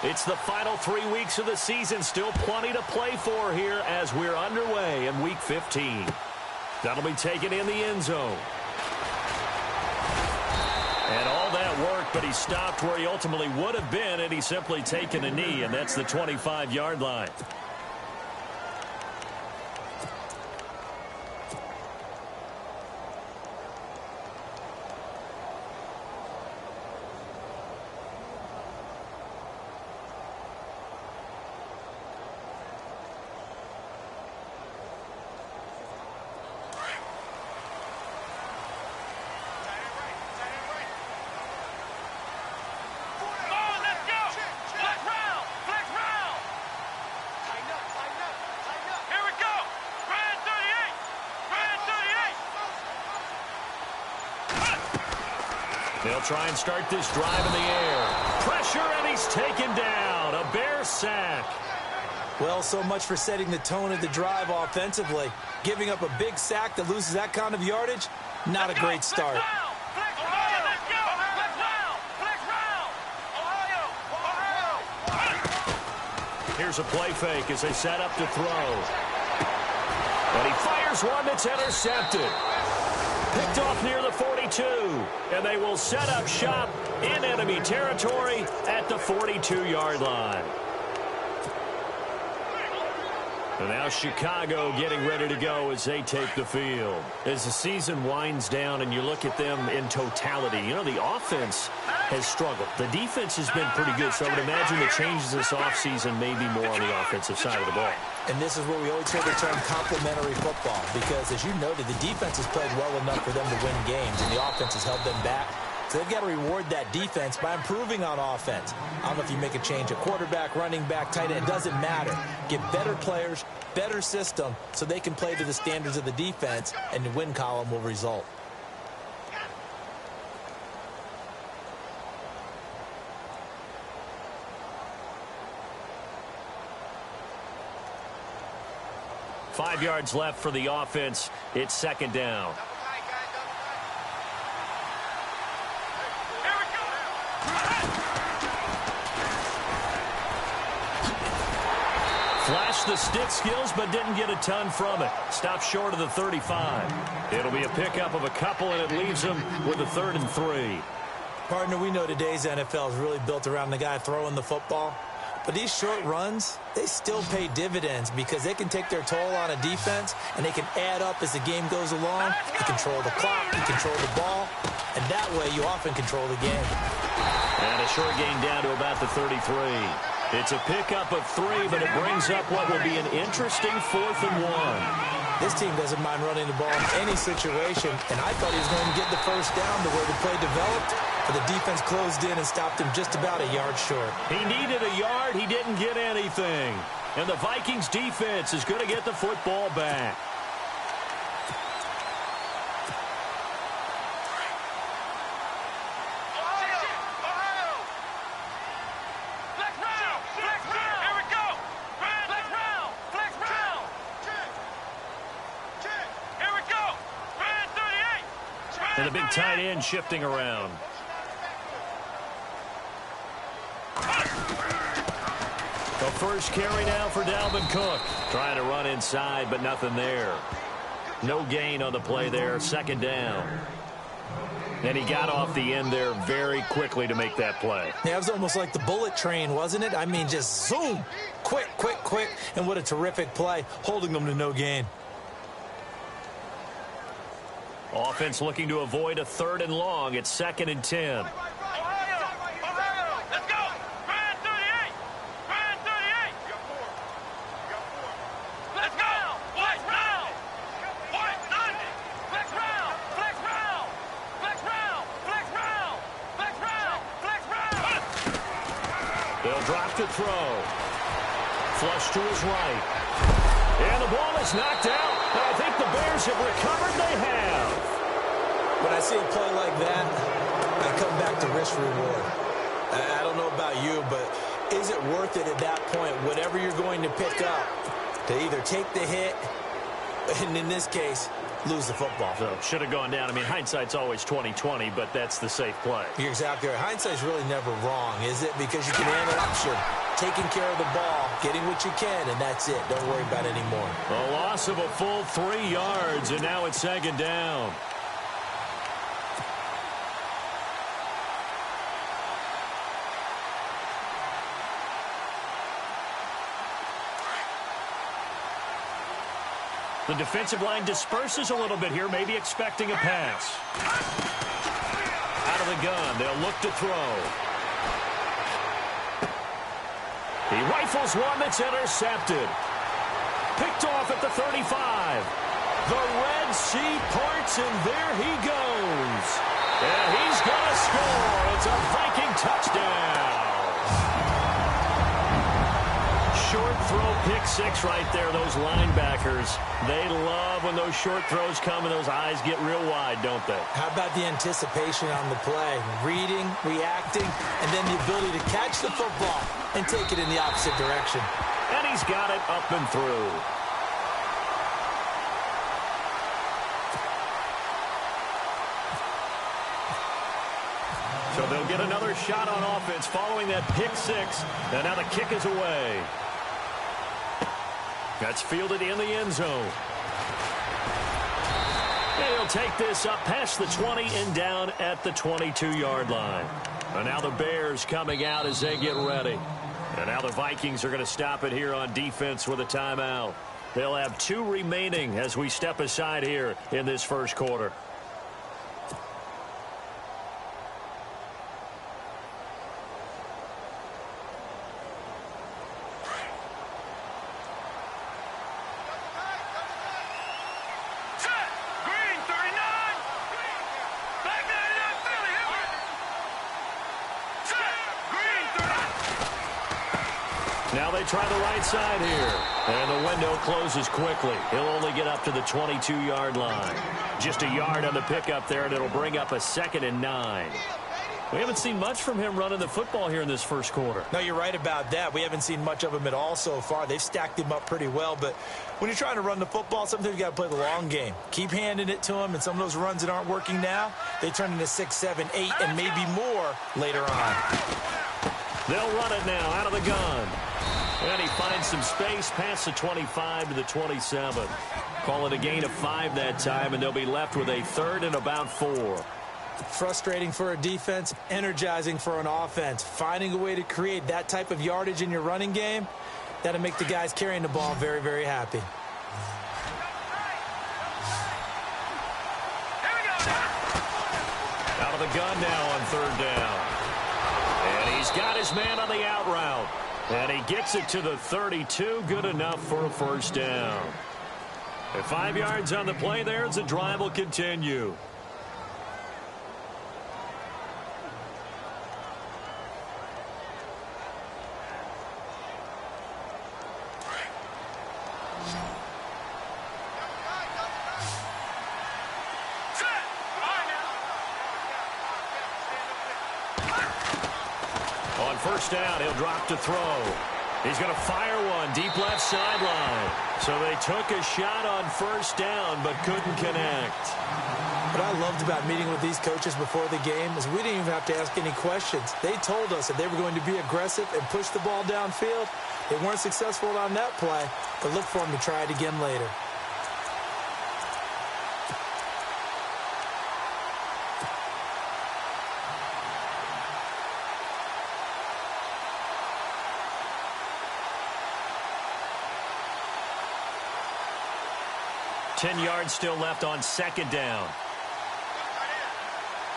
It's the final 3 weeks of the season. Still plenty to play for here as we're underway in Week 15. That'll be taken in the end zone. And all that work, but he stopped where he ultimately would have been, and he's simply taken a knee, and that's the 25-yard line. They'll try and start this drive in the air. Pressure, and he's taken down. A Bear sack. Well, so much for setting the tone of the drive offensively. Giving up a big sack that loses that kind of yardage, not a great start. Here's a play fake as they set up to throw. And he fires one that's intercepted. Picked off near the 42, and they will set up shop in enemy territory at the 42-yard line. And now Chicago getting ready to go as they take the field. As the season winds down and you look at them in totality, you know, the offense has struggled. The defense has been pretty good, so I would imagine the changes this offseason may be more on the offensive side of the ball. And this is where we always hear the term complementary football, because as you noted, the defense has played well enough for them to win games, and the offense has held them back. So they've got to reward that defense by improving on offense. I don't know if you make a change at quarterback, running back, tight end. It doesn't matter. Get better players, better system, so they can play to the standards of the defense, and the win column will result. Five yards left for the offense. It's second down. Flashed the stick skills, but didn't get a ton from it. Stopped short of the 35. It'll be a pickup of a couple, and it leaves them with a 3rd and 3. Partner, we know today's NFL is really built around the guy throwing the football. But these short runs, they still pay dividends because they can take their toll on a defense, and they can add up as the game goes along. You control the clock, you control the ball, and that way you often control the game. And a short gain down to about the 33. It's a pickup of 3, but it brings up what will be an interesting 4th and 1. This team doesn't mind running the ball in any situation, and I thought he was going to get the first down to where the play developed, but the defense closed in and stopped him just about a yard short. He needed a yard. He didn't get anything. And the Vikings defense is going to get the football back. And a big tight end shifting around. The first carry now for Dalvin Cook. Trying to run inside, but nothing there. No gain on the play there. Second down. And he got off the end there very quickly to make that play. Yeah, it was almost like the bullet train, wasn't it? I mean, just zoom. Quick, quick, quick. And what a terrific play, holding them to no gain. Offense looking to avoid a 3rd and long. It's 2nd and 10. They'll drop to throw. Flush to his right. And the ball is knocked out. And I think the Bears have recovered. They have. When I see a play like that, I come back to risk reward. I don't know about you, but is it worth it at that point, whatever you're going to pick up, to either take the hit, and in this case, lose the football. So should have gone down. I mean, hindsight's always 20/20, but that's the safe play. You're exactly right. Hindsight's really never wrong, is it? Because you can handle action, taking care of the ball, getting what you can, and that's it. Don't worry about it anymore. A loss of a full 3 yards, and now it's second down. The defensive line disperses a little bit here, maybe expecting a pass. Out of the gun, they'll look to throw. He rifles one that's intercepted. Picked off at the 35. The Red Sea parts, and there he goes. And he's going to score. It's a Viking touchdown. Short throw, pick six right there. Those linebackers, they love when those short throws come and those eyes get real wide, don't they? How about the anticipation on the play? Reading, reacting, and then the ability to catch the football and take it in the opposite direction. And he's got it up and through. So they'll get another shot on offense following that pick six. And now the kick is away. That's fielded in the end zone. And he'll take this up past the 20 and down at the 22-yard line. And now the Bears coming out as they get ready. And now the Vikings are going to stop it here on defense with a timeout. They'll have 2 remaining as we step aside here in this first quarter. Now they try the right side here. And the window closes quickly. He'll only get up to the 22-yard line. Just a yard on the pickup there, and it'll bring up a 2nd and 9. We haven't seen much from him running the football here in this first quarter. No, you're right about that. We haven't seen much of him at all so far. They've stacked him up pretty well. But when you're trying to run the football, sometimes you got to play the long game. Keep handing it to him, and some of those runs that aren't working now, they turn into 6, 7, 8, and maybe more later on. They'll run it now out of the gun. And he finds some space past the 25 to the 27. Call it a gain of 5 that time, and they'll be left with a 3rd and about 4. Frustrating for a defense, energizing for an offense. Finding a way to create that type of yardage in your running game, that'll make the guys carrying the ball very, very happy. Out of the gun now on 3rd down. And he's got his man on the out route. And he gets it to the 32. Good enough for a first down. And 5 yards on the play there as the drive will continue. On first down, he'll drop to throw. He's going to fire one deep left sideline. So they took a shot on first down but couldn't connect. What I loved about meeting with these coaches before the game is we didn't even have to ask any questions. They told us that they were going to be aggressive and push the ball downfield. They weren't successful on that play, but look for them to try it again later. Ten yards still left on second down.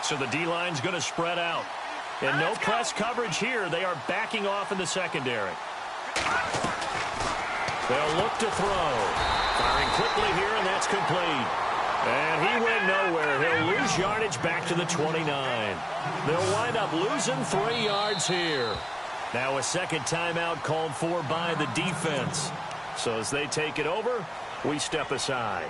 So the D-line's going to spread out. And no press coverage here. They are backing off in the secondary. They'll look to throw. Firing quickly here, and that's complete. And he went nowhere. He'll lose yardage back to the 29. They'll wind up losing 3 yards here. Now a second timeout called for by the defense. So as they take it over, we step aside.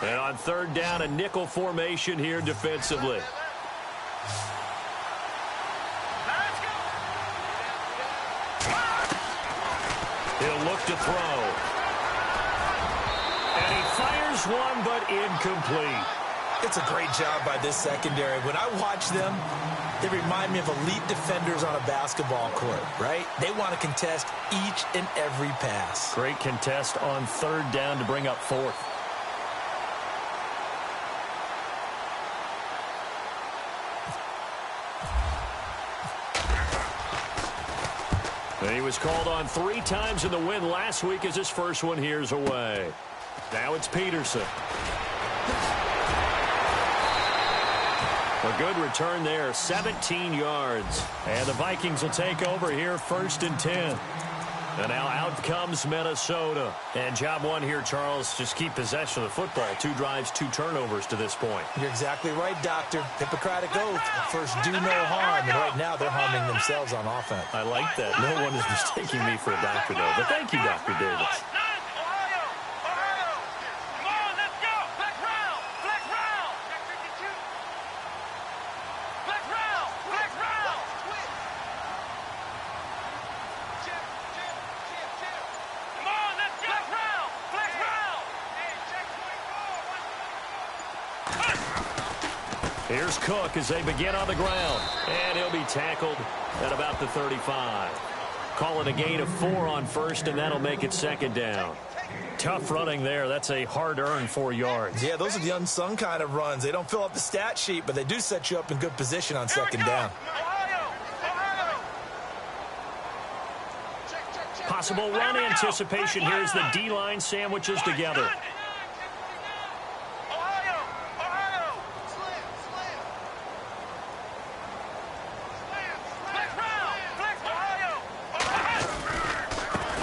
And on third down, a nickel formation here defensively. He'll look to throw. And he fires one, but incomplete. It's a great job by this secondary. When I watch them, they remind me of elite defenders on a basketball court, right? They want to contest each and every pass. Great contest on third down to bring up fourth. And he was called on 3 times in the win last week as his first one here's away. Now it's Peterson. A good return there, 17 yards. And the Vikings will take over here, 1st and 10. And now out comes Minnesota. And job one here, Charles, just keep possession of the football. 2 drives, 2 turnovers to this point. You're exactly right, Doctor. Hippocratic oath. First, do no harm. And right now, they're harming themselves on offense. I like that. No one is mistaking me for a doctor, though. But thank you, Dr. Davis. Here's Cook as they begin on the ground. And he'll be tackled at about the 35. Call it a gain of 4 on first, and that'll make it 2nd down. Tough running there. That's a hard-earned 4 yards. Yeah, those are the unsung kind of runs. They don't fill up the stat sheet, but they do set you up in good position on 2nd down. Possible run anticipation here as the D-line sandwiches together.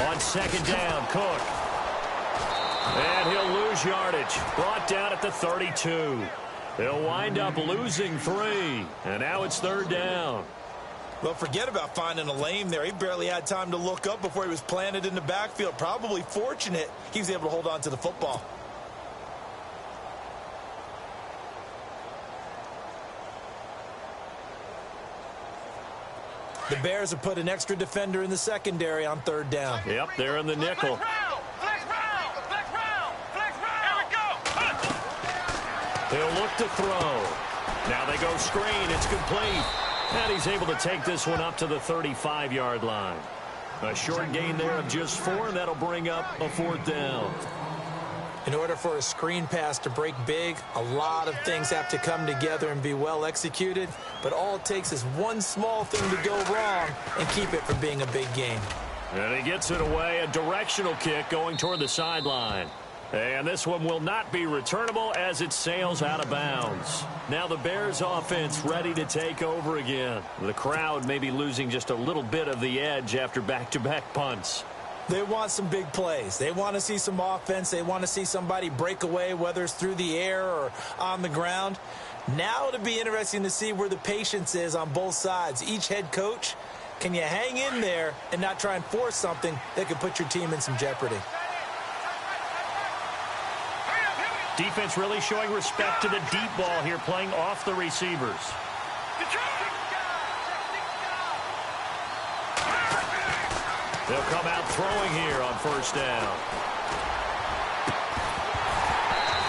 On 2nd down, Cook. And he'll lose yardage. Brought down at the 32. He'll wind up losing 3. And now it's 3rd down. Well, forget about finding a lane there. He barely had time to look up before he was planted in the backfield. Probably fortunate he was able to hold on to the football. The Bears have put an extra defender in the secondary on 3rd down. Yep, they're in the nickel. He'll look to throw. Now they go screen. It's complete. And he's able to take this one up to the 35-yard line. A short gain there of just 4, and that'll bring up a 4th down. In order for a screen pass to break big, a lot of things have to come together and be well executed. But all it takes is one small thing to go wrong and keep it from being a big game. And he gets it away, a directional kick going toward the sideline. And this one will not be returnable as it sails out of bounds. Now the Bears offense ready to take over again. The crowd may be losing just a little bit of the edge after back-to-back punts. They want some big plays. They want to see some offense. They want to see somebody break away, whether it's through the air or on the ground. Now it'll be interesting to see where the patience is on both sides. Each head coach, can you hang in there and not try and force something that could put your team in some jeopardy? Defense really showing respect to the deep ball here, playing off the receivers. They'll come out throwing here on 1st down.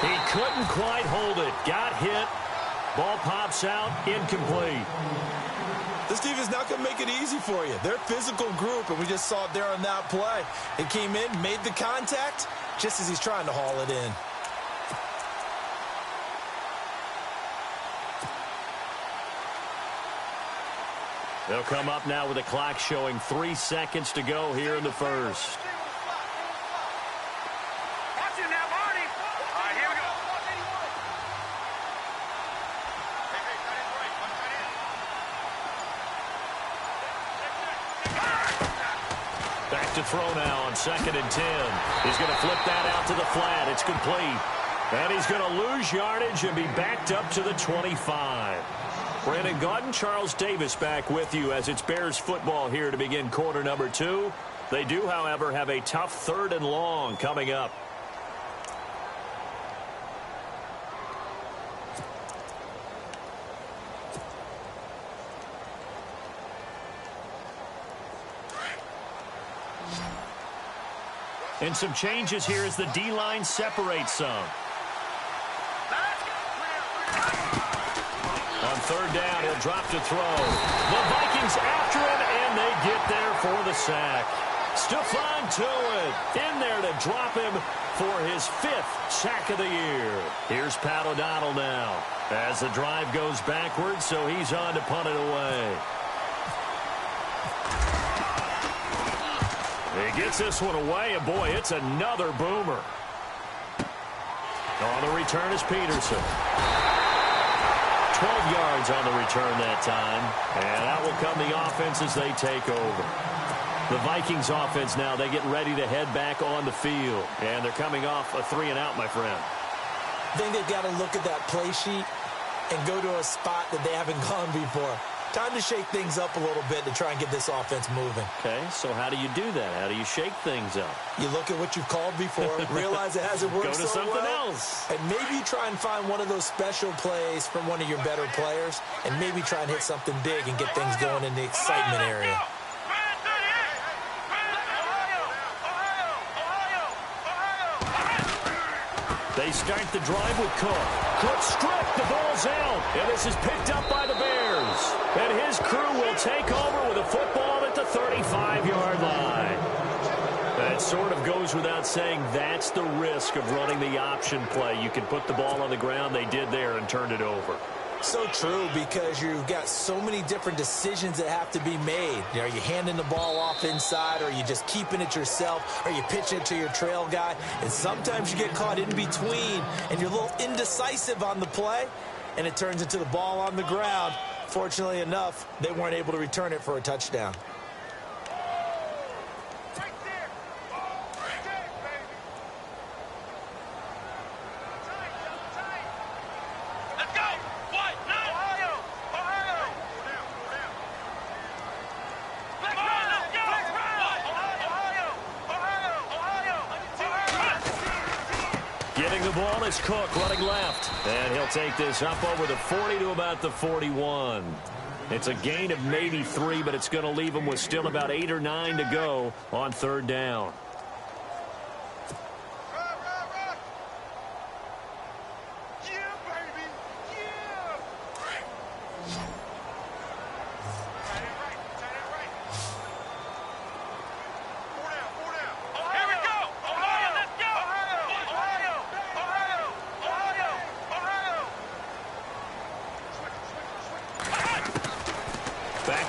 He couldn't quite hold it. Got hit. Ball pops out. Incomplete. This team is not going to make it easy for you. They're a physical group, and we just saw it there on that play. He came in, made the contact, just as he's trying to haul it in. They'll come up now with the clock showing 3 seconds to go here in the first. Back to throw now on 2nd and 10. He's going to flip that out to the flat. It's complete. And he's going to lose yardage and be backed up to the 25. Brandon Gaudin, Charles Davis back with you as it's Bears football here to begin quarter number 2. They do, however, have a tough 3rd and long coming up. And some changes here as the D-line separates some. On third down, he'll drop to throw. The Vikings after him, and they get there for the sack. Stephon Tuitt in there to drop him for his 5th sack of the year. Here's Pat O'Donnell now as the drive goes backwards, so he's on to punt it away. He gets this one away, and boy, it's another boomer. On the return is Peterson. 12 yards on the return that time, and out will come the offense as they take over. The Vikings offense now, they get ready to head back on the field, and they're coming off a 3-and-out, my friend. I think they've got to look at that play sheet and go to a spot that they haven't gone before. Time to shake things up a little bit to try and get this offense moving. Okay, so how do you do that? How do you shake things up? You look at what you've called before, realize it hasn't worked so well. Go to something else. And maybe you try and find one of those special plays from one of your better players, and maybe try and hit something big and get things going in the excitement area. They start the drive with Cook. Cook stripped, the ball's out, and this is picked up by the Bears. And his crew will take over with a football at the 35-yard line. That sort of goes without saying. That's the risk of running the option play. You can put the ball on the ground. They did there and turned it over. So true, because you've got so many different decisions that have to be made. Are you handing the ball off inside, or are you just keeping it yourself? Are you pitching it to your trail guy? And sometimes you get caught in between, and you're a little indecisive on the play, and it turns into the ball on the ground. Fortunately enough, they weren't able to return it for a touchdown. Cook running left, and he'll take this up over the 40 to about the 41. It's a gain of maybe 3, but it's going to leave him with still about 8 or 9 to go on third down.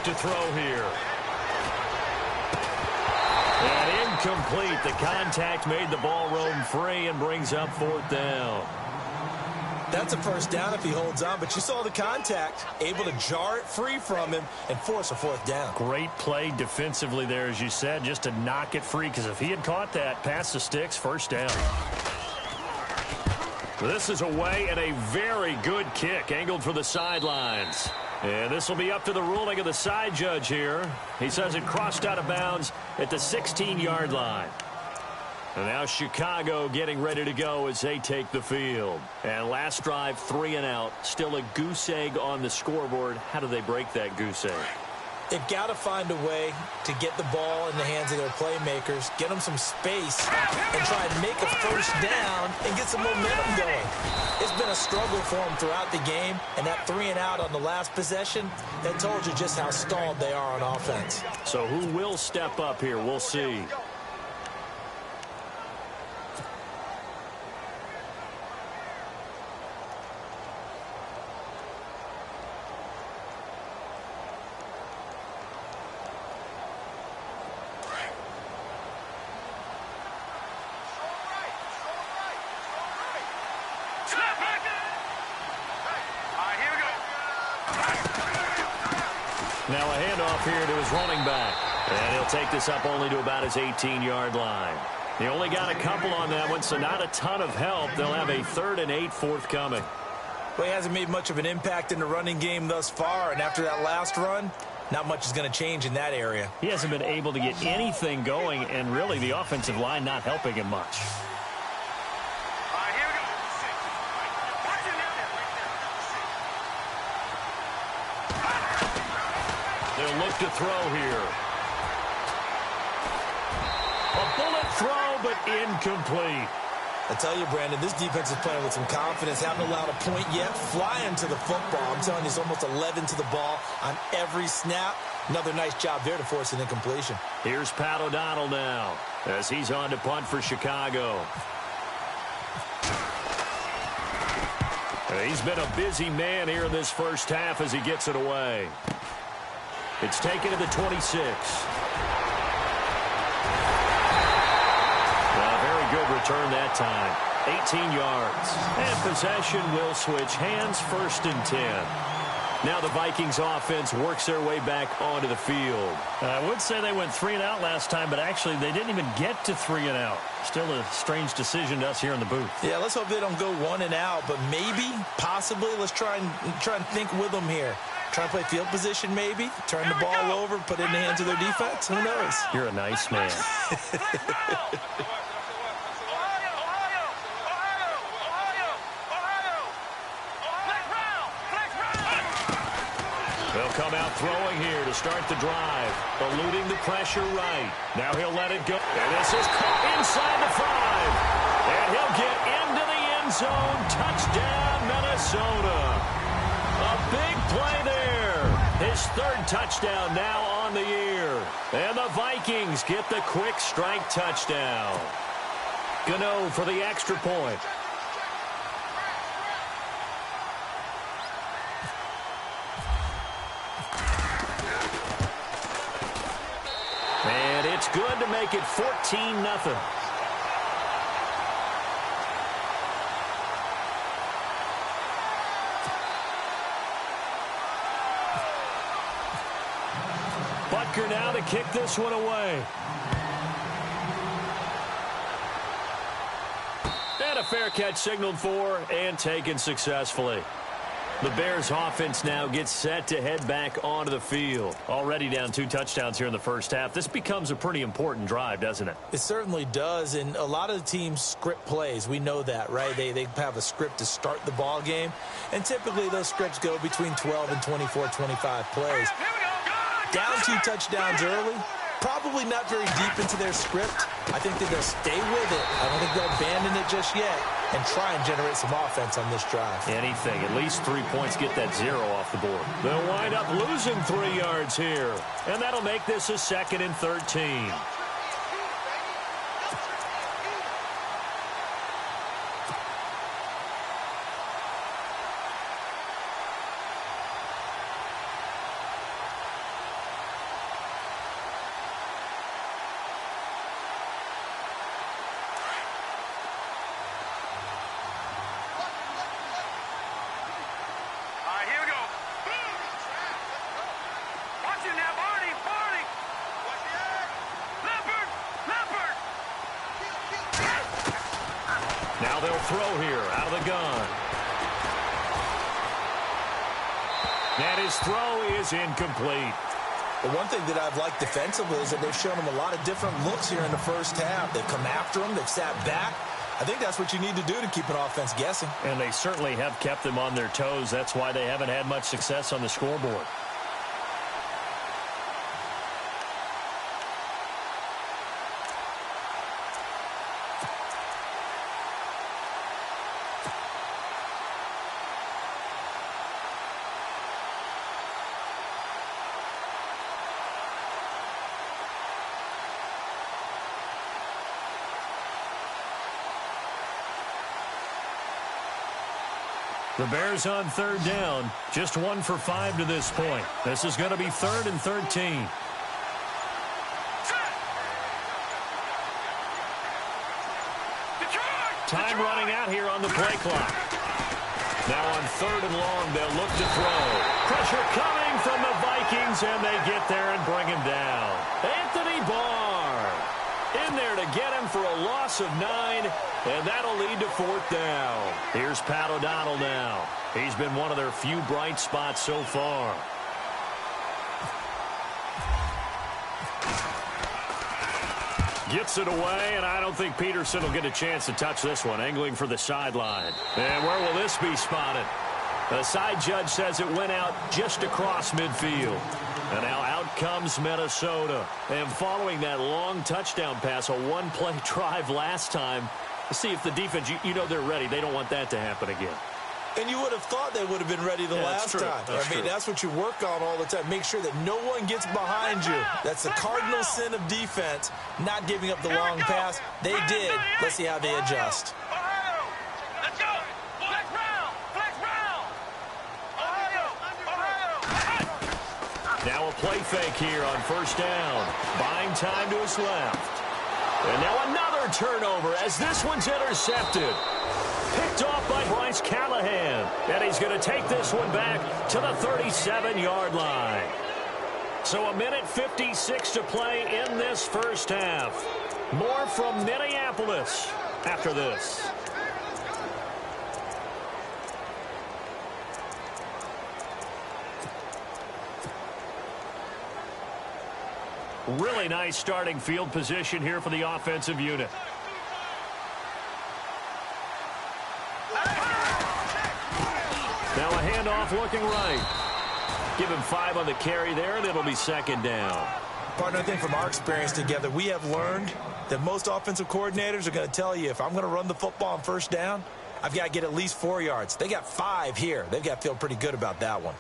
To throw here. And incomplete. The contact made the ball roam free and brings up fourth down. That's a first down if he holds on, but you saw the contact, able to jar it free from him and force a fourth down. Great play defensively there, as you said, just to knock it free, because if he had caught that, past the sticks, first down. This is away, and a very good kick, angled for the sidelines. And this will be up to the ruling of the side judge here. He says it crossed out of bounds at the 16-yard line. And now Chicago getting ready to go as they take the field. And last drive, 3-and-out. Still a goose egg on the scoreboard. How do they break that goose egg? They've got to find a way to get the ball in the hands of their playmakers, get them some space, and try and make a first down and get some momentum going. It's been a struggle for them throughout the game, and that 3-and-out on the last possession, that told you just how stalled they are on offense. So who will step up here? We'll see. Now a handoff here to his running back. And he'll take this up only to about his 18-yard line. He only got a couple on that one, so not a ton of help. They'll have a 3rd and 8 forthcoming. Well, he hasn't made much of an impact in the running game thus far, and after that last run, not much is going to change in that area. He hasn't been able to get anything going, and really the offensive line not helping him much. They'll look to throw here. A bullet throw, but incomplete. I tell you, Brandon, this defense is playing with some confidence. Haven't allowed a point yet. Flying to the football. I'm telling you, it's almost 11 to the ball on every snap. Another nice job there to force an incompletion. Here's Pat O'Donnell now as he's on to punt for Chicago. He's been a busy man here in this first half as he gets it away. It's taken to the 26. Very good return that time. 18 yards. And possession will switch hands, 1st and 10. Now the Vikings offense works their way back onto the field. I would say they went 3 and out last time, but actually they didn't even get to 3 and out. Still a strange decision to us here in the booth. Yeah, let's hope they don't go 1 and out, but maybe, possibly, let's try and think with them here. Try and play field position maybe, turn the ball over, put it in the hands of their defense. Who knows? You're a nice man. They'll come out throwing here to start the drive, eluding the pressure right. Now he'll let it go. And this is caught inside the 5. And he'll get into the end zone. Touchdown, Minnesota. A big play there. His 3rd touchdown now on the year. And the Vikings get the quick strike touchdown. Gano for the extra point. And it's good to make it 14-0. Butker now to kick this one away. And a fair catch signaled for and taken successfully. The Bears offense now gets set to head back onto the field. Already down 2 touchdowns here in the first half. This becomes a pretty important drive, doesn't it? It certainly does, and a lot of the teams script plays. We know that, right? They have a script to start the ball game, and typically those scripts go between 12 and 24, 25 plays. Down 2 touchdowns early, probably not very deep into their script. I think that they'll stay with it. I don't think they'll abandon it just yet and try and generate some offense on this drive. Anything. At least 3 points, get that 0 off the board. They'll wind up losing 3 yards here. And that'll make this a 2nd and 13. Now they'll throw here out of the gun. And his throw is incomplete. The one thing that I've liked defensively is that they've shown them a lot of different looks here in the first half. They've come after them. They've sat back. I think that's what you need to do to keep an offense guessing. And they certainly have kept them on their toes. That's why they haven't had much success on the scoreboard. The Bears on 3rd down. Just 1 for 5 to this point. This is going to be 3rd and 13. Time running out here on the play clock. Now on 3rd and long, they'll look to throw. Pressure coming from the Vikings, and they get there and bring him down. Anthony Barr in there to get him for a loss of 9, and that'll lead to 4th down. Here's Pat O'Donnell now. He's been one of their few bright spots so far. Gets it away, and I don't think Peterson will get a chance to touch this one. Angling for the sideline. And where will this be spotted? The side judge says it went out just across midfield. And now out comes Minnesota. And following that long touchdown pass, a one-play drive last time, see if the defense, you know they're ready. They don't want that to happen again. And you would have thought they would have been ready the last time. That's what you work on all the time. Make sure that no one gets behind you. That's the cardinal sin of defense, not giving up the long pass. They did. Let's see how they adjust. Let's go. Flex round. Flex round. Now a play fake here on first down. Buying time to his left. And now another turnover as this one's intercepted. Picked off by Bryce Callahan. And he's going to take this one back to the 37-yard line. So a minute 56 to play in this first half. More from Minneapolis after this. Really nice starting field position here for the offensive unit. Now a handoff looking right. Give him 5 on the carry there, and it'll be second down. Partner, I think from our experience together, we have learned that most offensive coordinators are going to tell you, if I'm going to run the football on first down, I've got to get at least 4 yards. They got 5 here. They've got to feel pretty good about that one.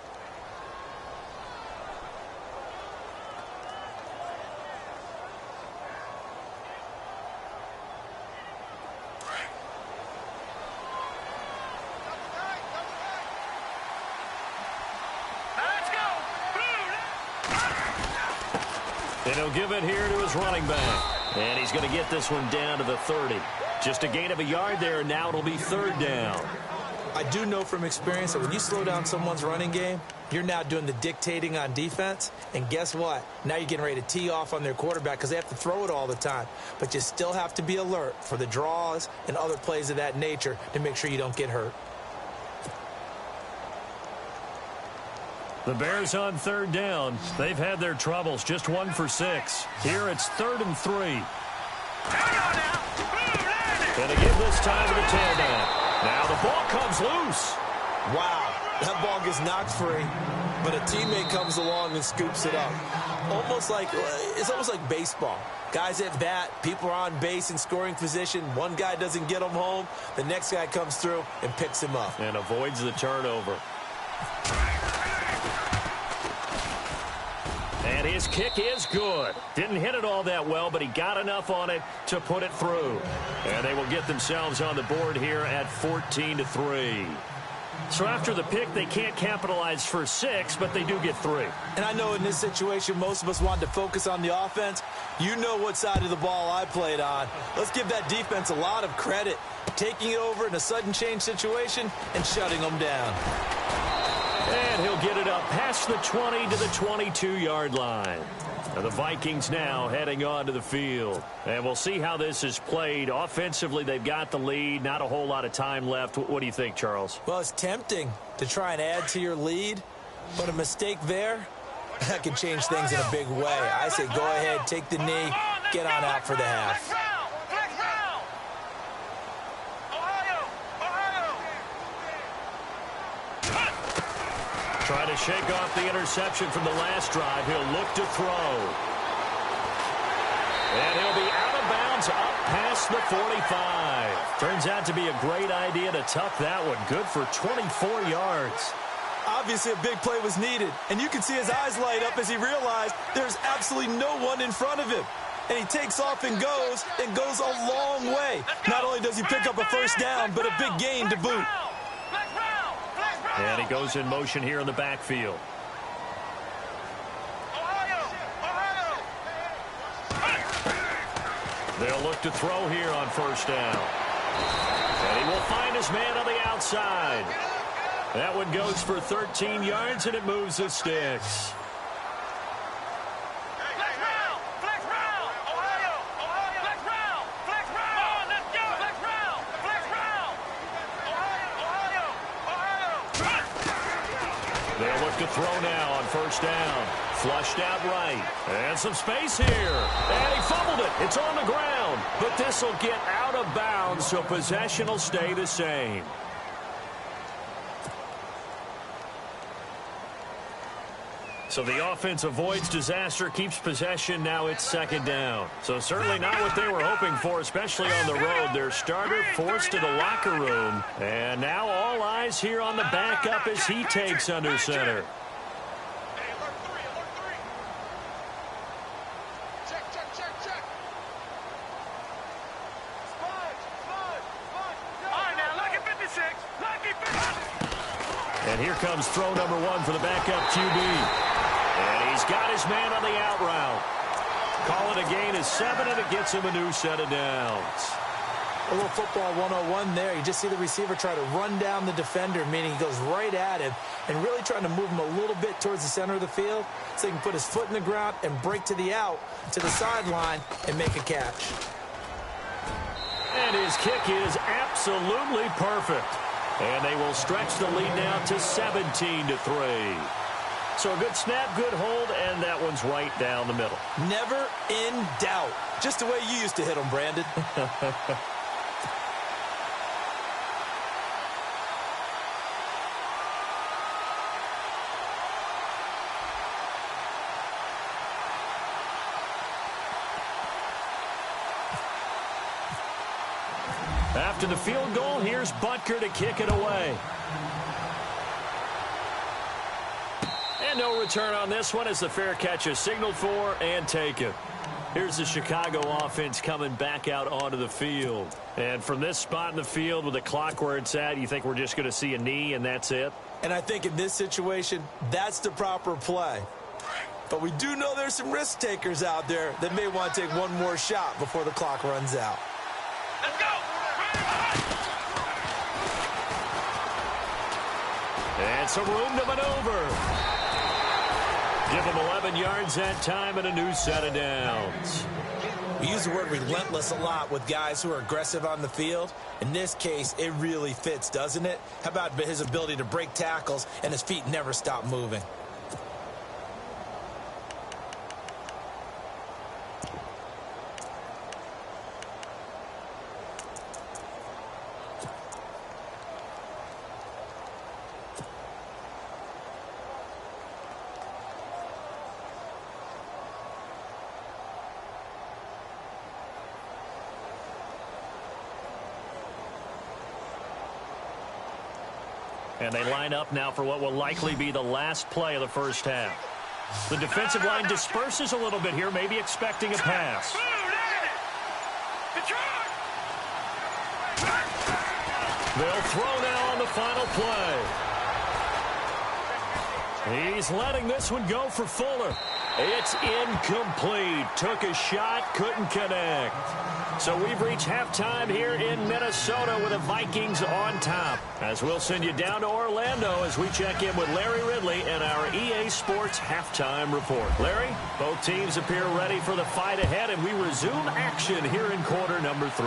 And he'll give it here to his running back. And he's going to get this one down to the 30. Just a gain of a yard there, and now it'll be third down. I do know from experience that when you slow down someone's running game, you're now doing the dictating on defense. And guess what? Now you're getting ready to tee off on their quarterback because they have to throw it all the time. But you still have to be alert for the draws and other plays of that nature to make sure you don't get hurt. The Bears on third down. They've had their troubles, just 1 for 6. Here it's 3rd and 3. And to give this time to the tailback. Now the ball comes loose. Wow, that ball gets knocked free, but a teammate comes along and scoops it up. It's almost like baseball. Guys at bat, people are on base in scoring position. One guy doesn't get him home. The next guy comes through and picks him up. And avoids the turnover. And his kick is good. Didn't hit it all that well, but he got enough on it to put it through. And they will get themselves on the board here at 14-3. So after the pick, they can't capitalize for 6, but they do get 3. And I know in this situation, most of us wanted to focus on the offense. You know what side of the ball I played on. Let's give that defense a lot of credit. Taking it over in a sudden change situation and shutting them down. And he'll get it up past the 20 to the 22-yard line. And the Vikings now heading onto the field. And we'll see how this is played. Offensively, they've got the lead. Not a whole lot of time left. What do you think, Charles? Well, it's tempting to try and add to your lead. But a mistake there, that can change things in a big way. I say go ahead, take the knee, get on out for the half. Trying to shake off the interception from the last drive. He'll look to throw. And he'll be out of bounds up past the 45. Turns out to be a great idea to tuck that one. Good for 24 yards. Obviously, a big play was needed. And you can see his eyes light up as he realized there's absolutely no one in front of him. And he takes off and goes a long way. Not only does he pick up a first down, but a big gain to boot. And he goes in motion here in the backfield. They'll look to throw here on first down. And he will find his man on the outside. That one goes for 13 yards, and it moves the sticks. They'll look to throw now on first down. Flushed out right. And some space here. And he fumbled it. It's on the ground. But this will get out of bounds, so possession will stay the same. So the offense avoids disaster, keeps possession. Now it's second down. So certainly not what they were hoping for, especially on the road. Their starter forced to the locker room. And now all eyes here on the backup as he takes under center. And here comes throw number one for the backup QB. And he's got his man on the out route. Call it a gain of 7, and it gets him a new set of downs. A little football 101 there. You just see the receiver try to run down the defender, meaning he goes right at him and really trying to move him a little bit towards the center of the field so he can put his foot in the ground and break to the out, to the sideline, and make a catch. And his kick is absolutely perfect. And they will stretch the lead now to 17-3. So a good snap, good hold, and that one's right down the middle. Never in doubt. Just the way you used to hit them, Brandon. After the field goal, here's Butker to kick it away. And no return on this one as the fair catch is signaled for and taken. Here's the Chicago offense coming back out onto the field. And from this spot in the field with the clock where it's at, you think we're just going to see a knee and that's it? And I think in this situation, that's the proper play. But we do know there's some risk takers out there that may want to take one more shot before the clock runs out. Let's go! And some room to maneuver. Give them 11 yards that time and a new set of downs. We use the word relentless a lot with guys who are aggressive on the field. In this case, it really fits, doesn't it? How about his ability to break tackles and his feet never stop moving? And they line up now for what will likely be the last play of the first half. The defensive line disperses a little bit here, maybe expecting a pass. They'll throw now on the final play. He's letting this one go for Fuller. It's incomplete. Took a shot, couldn't connect. So we've reached halftime here in Minnesota with the Vikings on top. As we'll send you down to Orlando as we check in with Larry Ridley and our EA Sports halftime report. Larry, both teams appear ready for the fight ahead, and we resume action here in quarter number 3.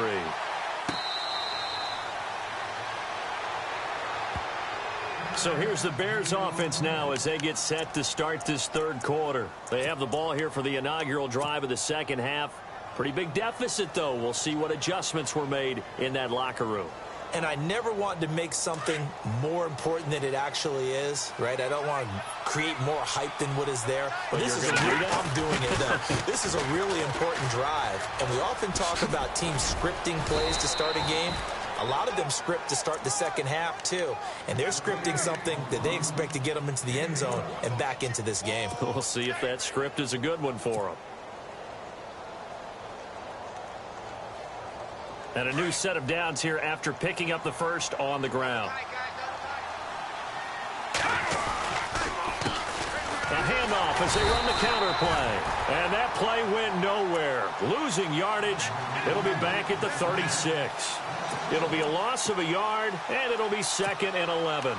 So here's the Bears offense now as they get set to start this third quarter. They have the ball here for the inaugural drive of the second half. Pretty big deficit, though. We'll see what adjustments were made in that locker room. And I never want to make something more important than it actually is, right? I don't want to create more hype than what is there. But this is I'm doing it, though. This is a really important drive. And we often talk about teams scripting plays to start a game. A lot of them script to start the second half, too. And they're scripting something that they expect to get them into the end zone and back into this game. We'll see if that script is a good one for them. And a new set of downs here after picking up the first on the ground. A handoff as they run the counter play. And that play went nowhere. Losing yardage. It'll be back at the 36. It'll be a loss of a yard, and it'll be 2nd and 11.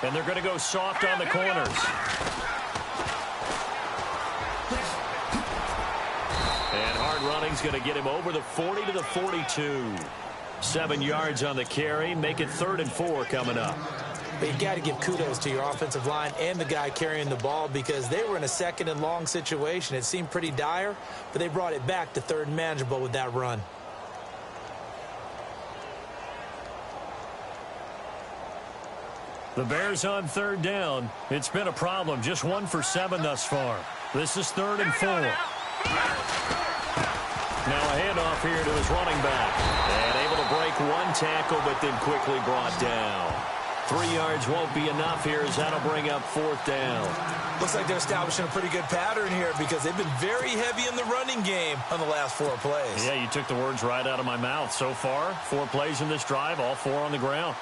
And they're going to go soft on the corners. And hard running's going to get him over the 40 to the 42. 7 yards on the carry. Make it 3rd and 4 coming up. But you got to give kudos to your offensive line and the guy carrying the ball because they were in a second and long situation. It seemed pretty dire, but they brought it back to third and manageable with that run. The Bears on third down. It's been a problem. Just 1 for 7 thus far. This is 3rd and 4. Now a handoff here to his running back. And able to break one tackle, but then quickly brought down. 3 yards won't be enough here as that'll bring up 4th down. Looks like they're establishing a pretty good pattern here because they've been very heavy in the running game on the last 4 plays. Yeah, you took the words right out of my mouth. So far, 4 plays in this drive, all 4 on the ground.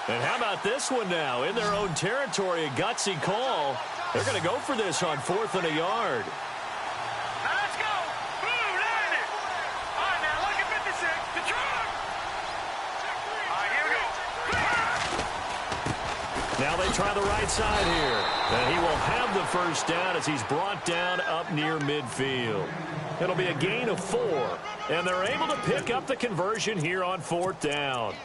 And how about this one now? In their own territory, a gutsy call. They're going to go for this on 4th and a yard. Now let's go. Blue, land it. All right, now look at 56. Detroit. All right, here we go. Now they try the right side here. And he will have the first down as he's brought down up near midfield. It'll be a gain of 4. And they're able to pick up the conversion here on 4th down.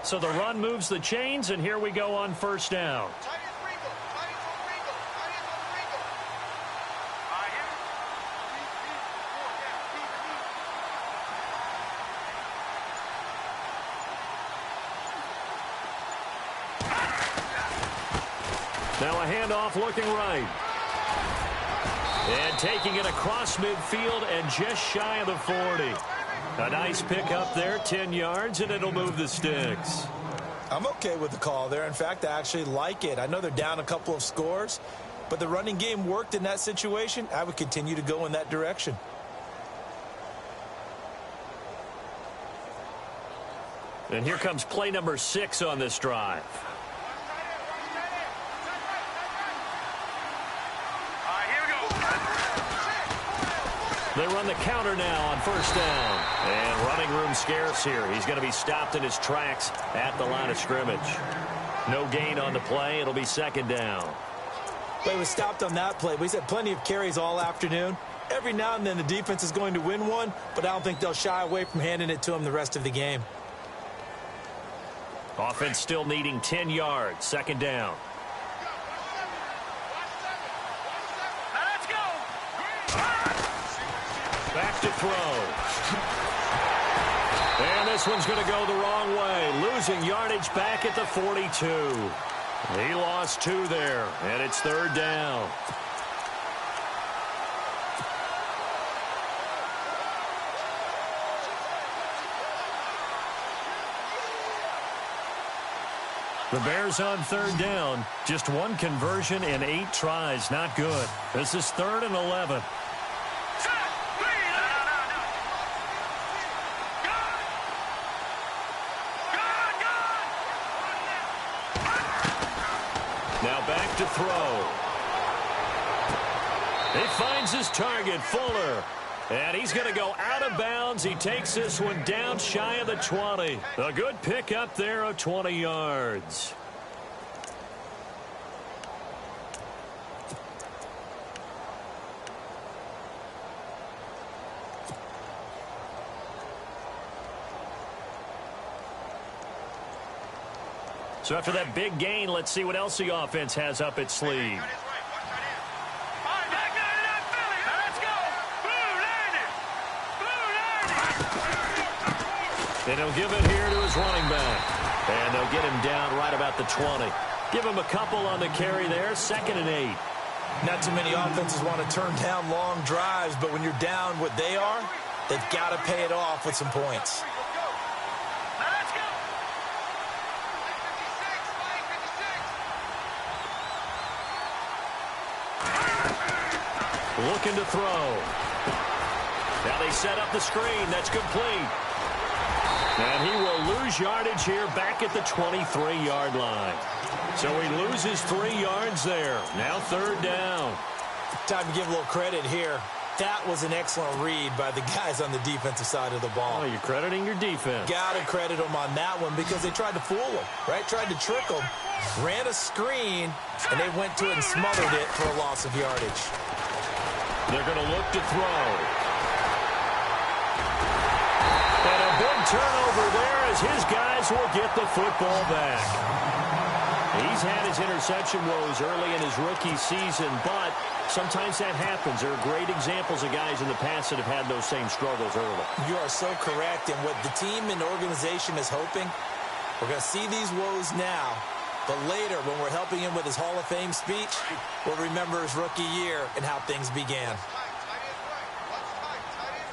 So the run moves the chains, and here we go on 1st down. Now a handoff looking right. And taking it across midfield and just shy of the 40. A nice pick up there, 10 yards, and it'll move the sticks. I'm okay with the call there. In fact, I actually like it. I know they're down a couple of scores, but the running game worked in that situation. I would continue to go in that direction. And here comes play number 6 on this drive. They run the counter now on 1st down. And running room scarce here. He's going to be stopped in his tracks at the line of scrimmage. No gain on the play. It'll be 2nd down. Well, he was stopped on that play. He's had plenty of carries all afternoon. Every now and then the defense is going to win one, but I don't think they'll shy away from handing it to him the rest of the game. Offense still needing 10 yards. 2nd down. Back to throw. And this one's going to go the wrong way. Losing yardage back at the 42. He lost 2 there, and it's 3rd down. The Bears on 3rd down. Just 1 conversion in 8 tries. Not good. This is 3rd and 11. Now back to throw. He finds his target, Fuller. And he's going to go out of bounds. He takes this one down shy of the 20. A good pick up there of 20 yards. So after that big gain, let's see what else the offense has up its sleeve. Let's go. And he'll give it here to his running back. And they'll get him down right about the 20. Give him a couple on the carry there, 2nd and 8. Not too many offenses want to turn down long drives, but when you're down what they are, they've got to pay it off with some points. Looking to throw. Now they set up the screen. That's complete. And he will lose yardage here back at the 23-yard line. So he loses 3 yards there. Now 3rd down. Time to give a little credit here. That was an excellent read by the guys on the defensive side of the ball. Oh, you're crediting your defense. Got to credit them on that one because they tried to fool them, right? Tried to trick them, ran a screen, and they went to it and smothered it for a loss of yardage. They're going to look to throw. And a big turnover there as his guys will get the football back. He's had his interception woes early in his rookie season, but sometimes that happens. There are great examples of guys in the past that have had those same struggles early. You are so correct, and what the team and organization is hoping, we're going to see these woes now, but later when we're helping him with his Hall of Fame speech, we'll remember his rookie year and how things began.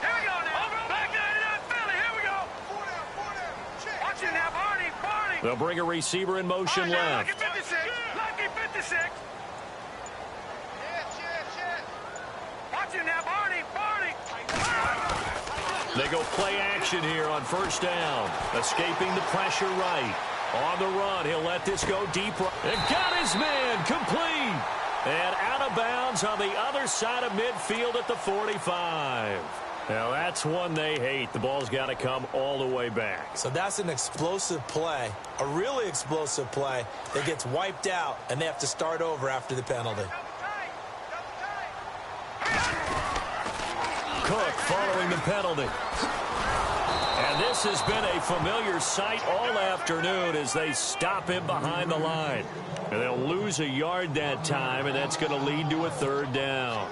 Here we go now. Back 99 Philly. Here we go. Watch it now, Barney. They'll bring a receiver in motion left. Lucky 56. Lucky 56. Watch it now, Barney. They go play action here on 1st down. Escaping the pressure right. On the run, he'll let this go deep. And got his man complete. And out of bounds on the other side of midfield at the 45. Now, that's one they hate. The ball's got to come all the way back. So that's an explosive play, a really explosive play that gets wiped out, and they have to start over after the penalty. Cook following the penalty. And this has been a familiar sight all afternoon as they stop him behind the line. And they'll lose a yard that time, and that's going to lead to a 3rd down.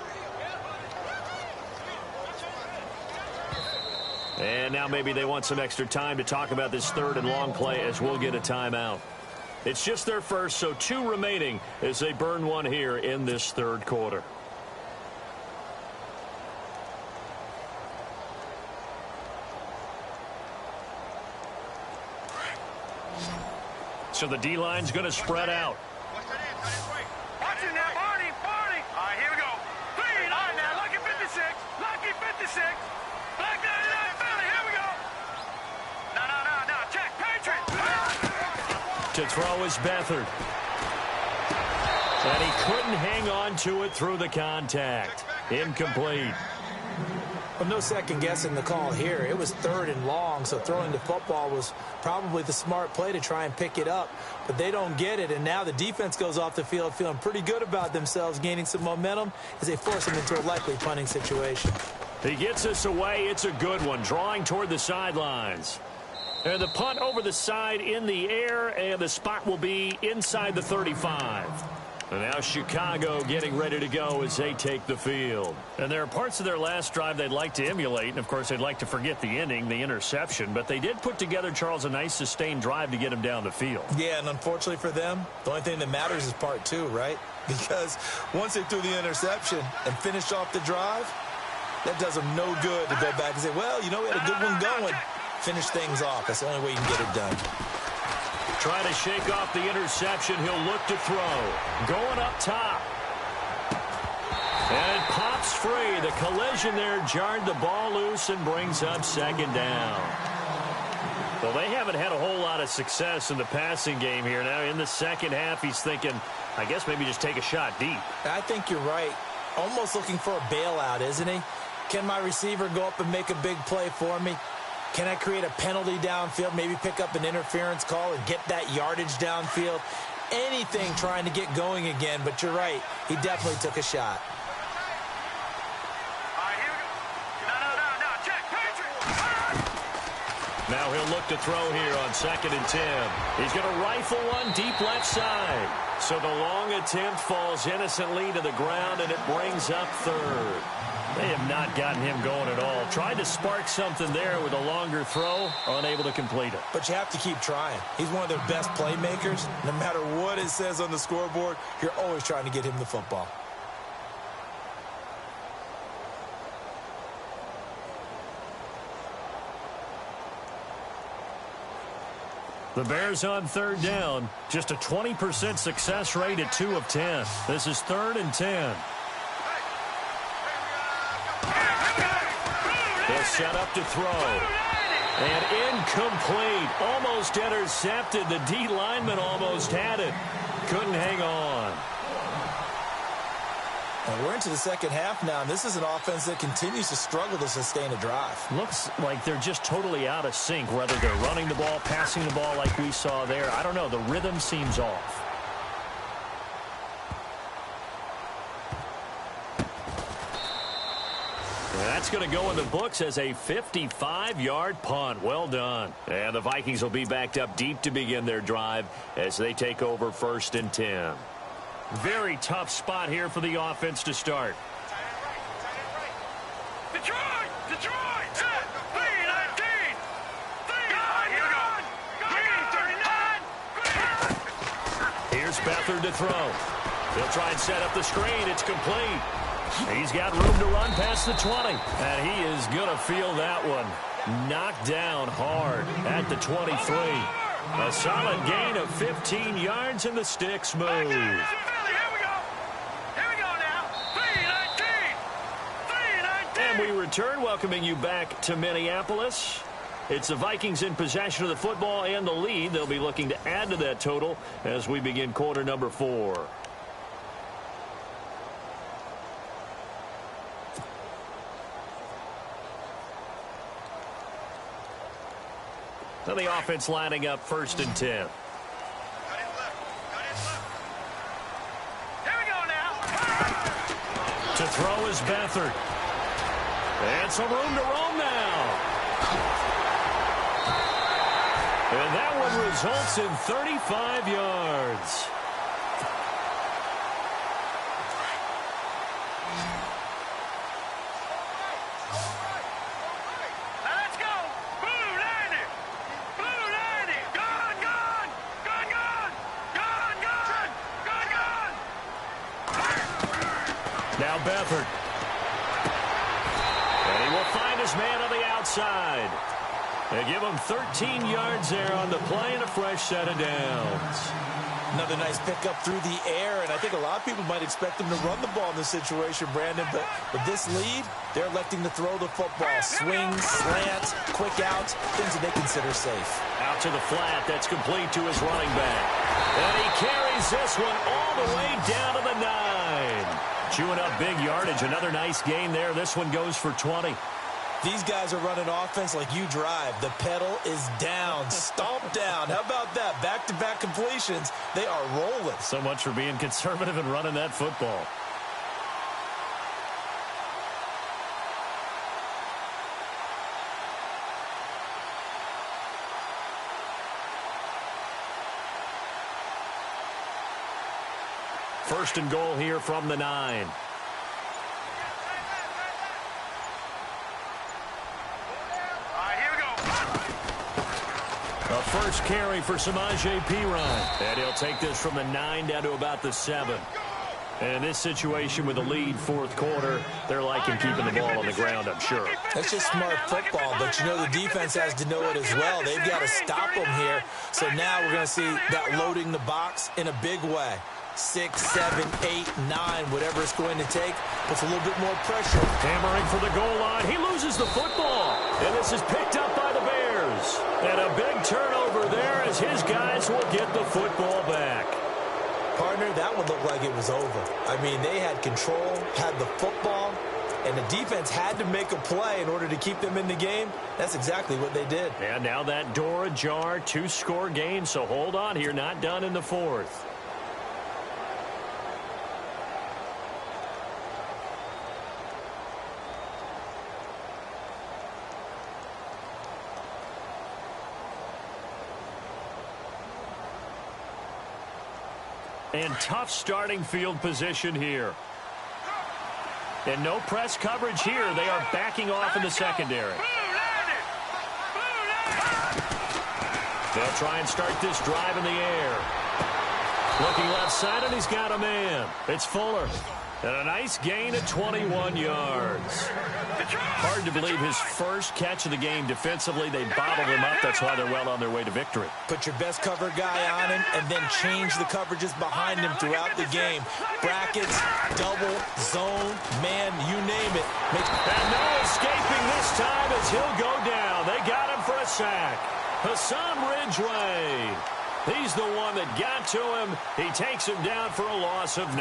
And now maybe they want some extra time to talk about this 3rd and long play as we'll get a timeout. It's just their first, so 2 remaining as they burn one here in this 3rd quarter. So the D-line's going to spread out. Watch it now, Barney. All right, here we go. Clean. All right, now, lucky 56. Lucky 56. Black 99 Philly. Here we go. No. Check. Patriot. To throw is Beathard. And he couldn't hang on to it through the contact. Incomplete. Well, no second guessing the call here. It was 3rd and long, so throwing the football was probably the smart play to try and pick it up. But they don't get it, and now the defense goes off the field feeling pretty good about themselves, gaining some momentum as they force them into a likely punting situation. He gets us away. It's a good one, drawing toward the sidelines. And the punt over the side in the air, and the spot will be inside the 35. And now Chicago getting ready to go as they take the field. And there are parts of their last drive they'd like to emulate. And, of course, they'd like to forget the ending, the interception. But they did put together, Charles, a nice sustained drive to get him down the field. Yeah, and unfortunately for them, the only thing that matters is part 2, right? Because once they threw the interception and finished off the drive, that does them no good to go back and say, well, you know, we had a good one going. Finish things off. That's the only way you can get it done. Trying to shake off the interception. He'll look to throw. Going up top. And it pops free. The collision there jarred the ball loose and brings up 2nd down. Well, they haven't had a whole lot of success in the passing game here. Now in the second half, he's thinking, I guess maybe just take a shot deep. I think you're right. Almost looking for a bailout, isn't he? Can my receiver go up and make a big play for me? Can I create a penalty downfield, maybe pick up an interference call and get that yardage downfield? Anything trying to get going again, but you're right. He definitely took a shot. All right, here we go. No. Check. Patriot. Now he'll look to throw here on 2nd and 10. He's going to rifle one deep left side. So the long attempt falls innocently to the ground, and it brings up 3rd. They have not gotten him going at all. Tried to spark something there with a longer throw, unable to complete it. But you have to keep trying. He's one of their best playmakers. No matter what it says on the scoreboard, you're always trying to get him the football. The Bears on 3rd down. Just a 20% success rate at 2 of 10. This is 3rd and 10. They'll set up to throw. And incomplete. Almost intercepted. The D lineman almost had it. Couldn't hang on. And we're into the second half now, and this is an offense that continues to struggle to sustain a drive. Looks like they're just totally out of sync, whether they're running the ball, passing the ball like we saw there. I don't know. The rhythm seems off. That's going to go in the books as a 55-yard punt. Well done. And the Vikings will be backed up deep to begin their drive as they take over 1st and 10. Very tough spot here for the offense to start. Detroit! Detroit! 3-19! 39! Here's Beathard to throw. He'll try and set up the screen. It's complete. He's got room to run past the 20. And he is going to feel that one. Knocked down hard at the 23. A solid gain of 15 yards, and the sticks move. And we return, welcoming you back to Minneapolis. It's the Vikings in possession of the football and the lead. They'll be looking to add to that total as we begin quarter number 4. So the offense lining up 1st and 10. Here we go now. To throw is Beathard. And some room to roam now. And that one results in 35 yards. Now let's go. Blue 90. Blue 90. Gone, gone. Gone, gone. Gone, gone. Gone, gone. Now Beathard. And he will find his man on the outside. They give him 13 yards there on the play and a fresh set of downs. Another nice pickup through the air, and I think a lot of people might expect them to run the ball in this situation, Brandon, but with this lead, they're electing to throw the football. Swings, slants, quick outs, things that they consider safe. Out to the flat. That's complete to his running back. And he carries this one all the way down to the 9. Chewing up big yardage. Another nice gain there. This one goes for 20. These guys are running offense like you drive. The pedal is down, stomped down. How about that? Back-to-back completions. They are rolling. So much for being conservative and running that football. First and goal here from the 9. A first carry for Samaje Perine. And he'll take this from the 9 down to about the 7. And in this situation with the lead 4th quarter, they're liking keeping the ball on the ground, I'm sure. That's just smart football, but you know the defense has to know it as well. They've got to stop them here. So now we're going to see that loading the box in a big way. 6, 7, 8, 9, whatever it's going to take, puts a little bit more pressure. Hammering for the goal line. He loses the football. And this is picked up by the Bears. And a big turnover there as his guys will get the football back. Partner, that one looked like it was over. I mean, they had control, had the football, and the defense had to make a play in order to keep them in the game. That's exactly what they did. And now that door ajar, 2-score game, so hold on here, not done in the 4th. And tough starting field position here. And no press coverage here. They are backing off in the secondary. They'll try and start this drive in the air. Looking left side, and he's got a man. It's Fuller. And a nice gain of 21 yards. Hard to believe his first catch of the game defensively. They bottled him up. That's why they're well on their way to victory. Put your best cover guy on him and then change the coverages behind him throughout the game. Brackets, double, zone, man, you name it. And no escaping this time as he'll go down. They got him for a sack. Hassan Ridgeway. He's the one that got to him. He takes him down for a loss of 9.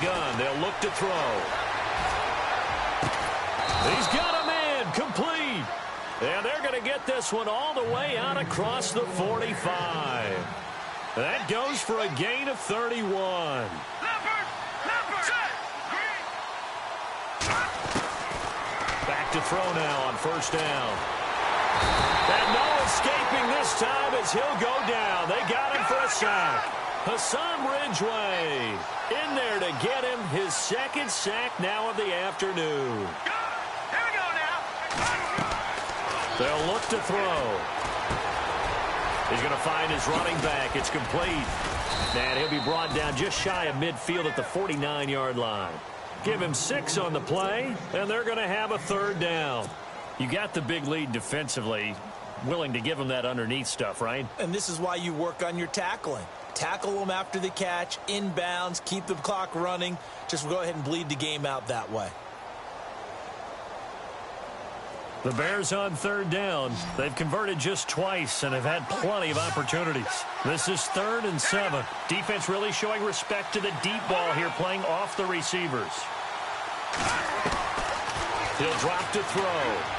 Gun. They'll look to throw. He's got a man complete. And they're going to get this one all the way out across the 45. That goes for a gain of 31. Back to throw now on first down. And no escaping this time as he'll go down. They got him for a sack. Hassan Ridgeway in there to get him his second sack now of the afternoon. Here we go now. They'll look to throw. He's going to find his running back. It's complete. And he'll be brought down just shy of midfield at the 49-yard line. Give him 6 on the play, and they're going to have a third down. You got the big lead defensively. Willing to give him that underneath stuff, right? And this is why you work on your tackling. Tackle them after the catch, inbounds, keep the clock running. Just go ahead and bleed the game out that way. The Bears on third down. They've converted just twice and have had plenty of opportunities. This is 3rd and 7. Defense really showing respect to the deep ball here, playing off the receivers. He'll drop to throw.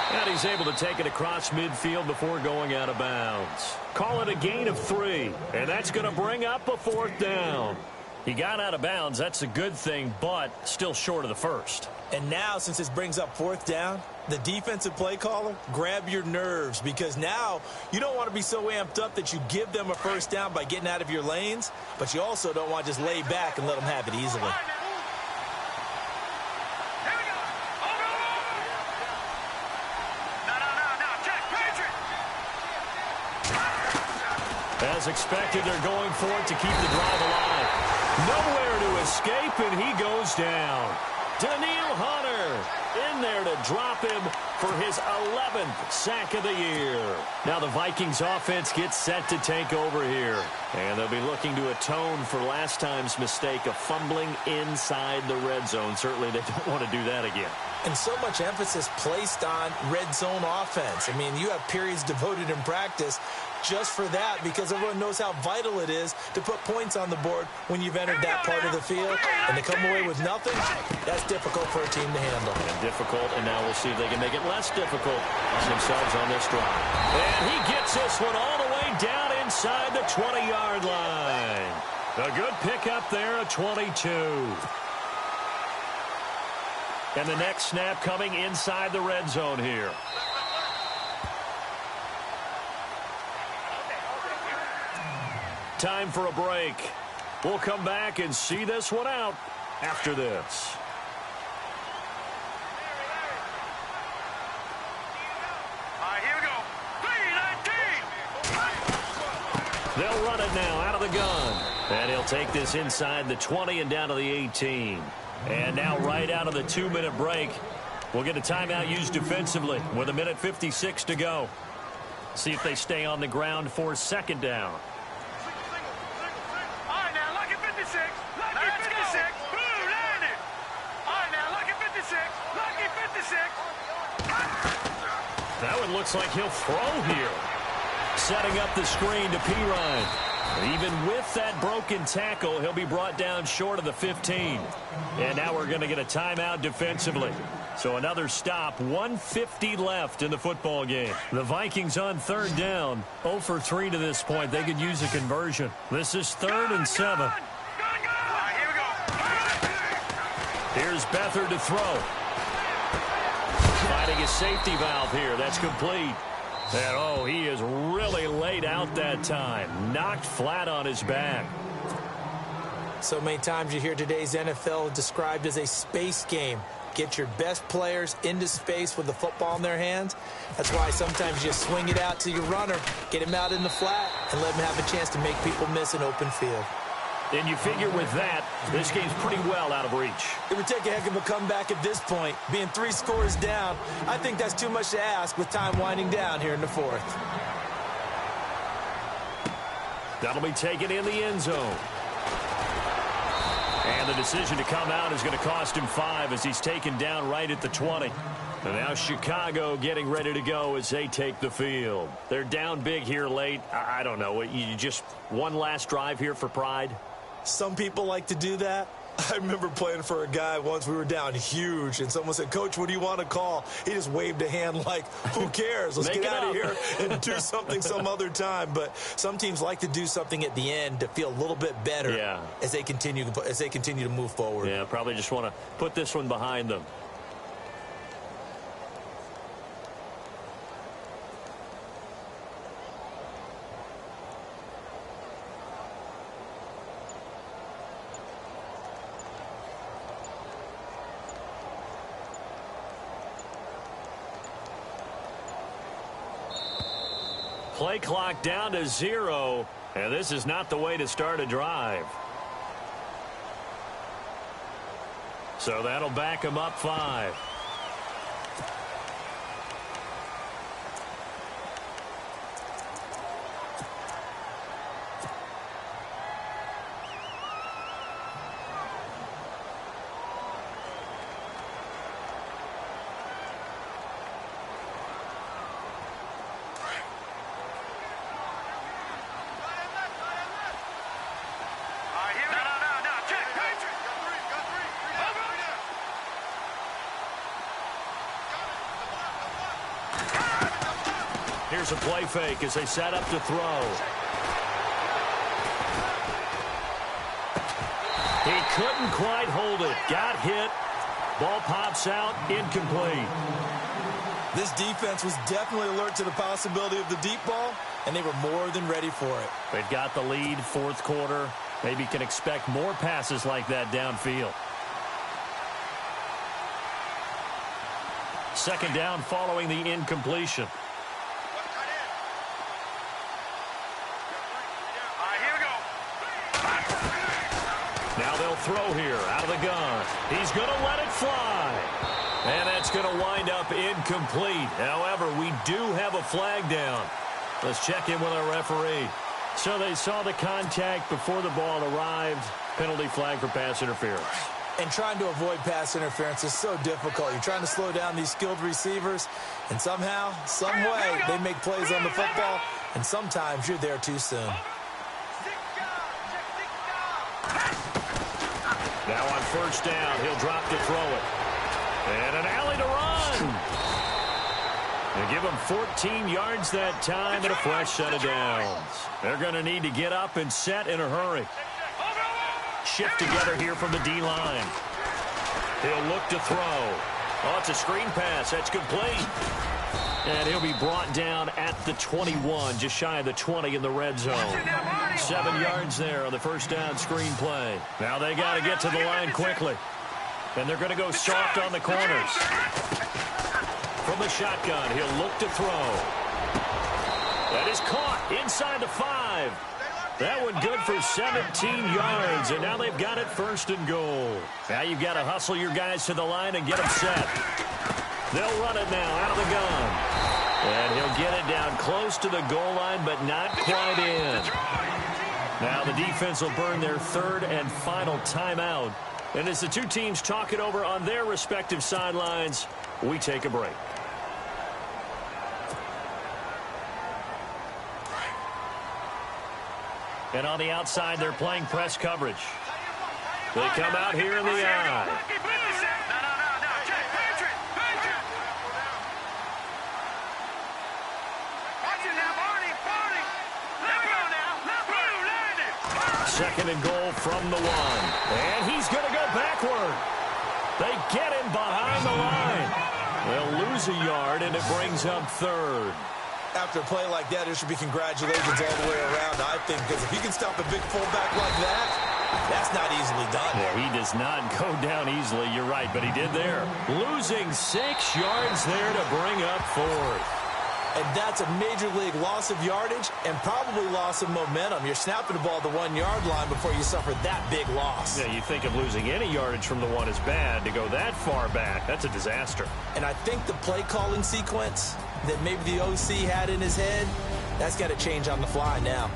And he's able to take it across midfield before going out of bounds. Call it a gain of 3, and that's going to bring up a 4th down. He got out of bounds. That's a good thing, but still short of the first. And now, since this brings up 4th down, the defensive play caller, grab your nerves, because now you don't want to be so amped up that you give them a first down by getting out of your lanes, but you also don't want to just lay back and let them have it easily. As expected, they're going for it to keep the drive alive. Nowhere to escape, and he goes down. Daniil Hunter in there to drop him for his 11th sack of the year. Now the Vikings offense gets set to take over here. And they'll be looking to atone for last time's mistake of fumbling inside the red zone. Certainly they don't want to do that again. And so much emphasis placed on red zone offense. I mean, you have periods devoted in practice just for that, because everyone knows how vital it is to put points on the board when you've entered that part of the field. And to come away with nothing, that's difficult for a team to handle. And difficult, and now we'll see if they can make it less difficult on themselves on this drive. And he gets this one all the way down inside the 20-yard line. A good pickup there, a 22. And the next snap coming inside the red zone here. Time for a break. We'll come back and see this one out after this. All right, here we go. 3-19. They'll run it now out of the gun. And he'll take this inside the 20 and down to the 18. And now right out of the 2-minute break, we'll get a timeout used defensively with 1:56 to go. See if they stay on the ground for 2nd down. That one looks like he'll throw here. Setting up the screen to Pirine. Even with that broken tackle, he'll be brought down short of the 15. And now we're going to get a timeout defensively. So another stop, 1:50 left in the football game. The Vikings on third down, 0 for 3 to this point. They could use a conversion. This is 3rd and 7. Here we go. Here's Beathard to throw. Finding a safety valve here. That's complete. And, oh, he is really laid out that time. Knocked flat on his back. So many times you hear today's NFL described as a space game. Get your best players into space with the football in their hands. That's why sometimes you swing it out to your runner, get him out in the flat, and let him have a chance to make people miss an open field. And you figure with that, this game's pretty well out of reach. It would take a heck of a comeback at this point. Being 3 scores down, I think that's too much to ask with time winding down here in the 4th. That'll be taken in the end zone. And the decision to come out is going to cost him 5 as he's taken down right at the 20. And now Chicago getting ready to go as they take the field. They're down big here late. I don't know. You just one last drive here for pride? Some people like to do that. I remember playing for a guy once. We were down huge, and someone said, "Coach, what do you want to call?" He just waved a hand like, who cares? Let's get out of here and do something some other time. But some teams like to do something at the end to feel a little bit better as they continue to move forward. Yeah, probably just want to put this one behind them. Play clock down to 0, and this is not the way to start a drive. So that'll back him up 5. Here's a play fake as they set up to throw. He couldn't quite hold it. Got hit. Ball pops out. Incomplete. This defense was definitely alert to the possibility of the deep ball, and they were more than ready for it. They've got the lead, 4th quarter. Maybe can expect more passes like that downfield. 2nd down following the incompletion. Now they'll throw here out of the gun. He's going to let it fly. And that's going to wind up incomplete. However, we do have a flag down. Let's check in with our referee. So they saw the contact before the ball arrived. Penalty flag for pass interference. And trying to avoid pass interference is so difficult. You're trying to slow down these skilled receivers, and somehow, some way, they make plays on the football, and sometimes you're there too soon. Now on 1st down, he'll drop to throw it. And an alley to run. They give him 14 yards that time and a fresh set of downs. They're going to need to get up and set in a hurry. Shift together here from the D-line. He'll look to throw. Oh, it's a screen pass. That's complete. And he'll be brought down at the 21, just shy of the 20 in the red zone. 7 yards there on the 1st down screen play. Now they got to get to the line quickly. And they're going to go soft on the corners. From the shotgun, he'll look to throw. That is caught inside the 5. That one good for 17 yards, and now they've got it 1st and goal. Now you've got to hustle your guys to the line and get them set. They'll run it now out of the gun. And he'll get it down close to the goal line, but not quite in. Now the defense will burn their 3rd and final timeout. And as the two teams talk it over on their respective sidelines, we take a break. And on the outside, they're playing press coverage. They come out here in the eye. Second and goal from the 1. And he's going to go backward. They get him behind the line. They'll lose a yard, and it brings up third. After a play like that, there should be congratulations all the way around, I think, because if you can stop a big fullback like that, that's not easily done. Yeah, he does not go down easily, you're right, but he did there. Losing 6 yards there to bring up fourth. And that's a major league loss of yardage and probably loss of momentum. You're snapping the ball at the 1 yard line before you suffer that big loss. Yeah, you think of losing any yardage from the 1 is bad. To go that far back, that's a disaster. And I think the play calling sequence that maybe the OC had in his head, that's got to change on the fly now.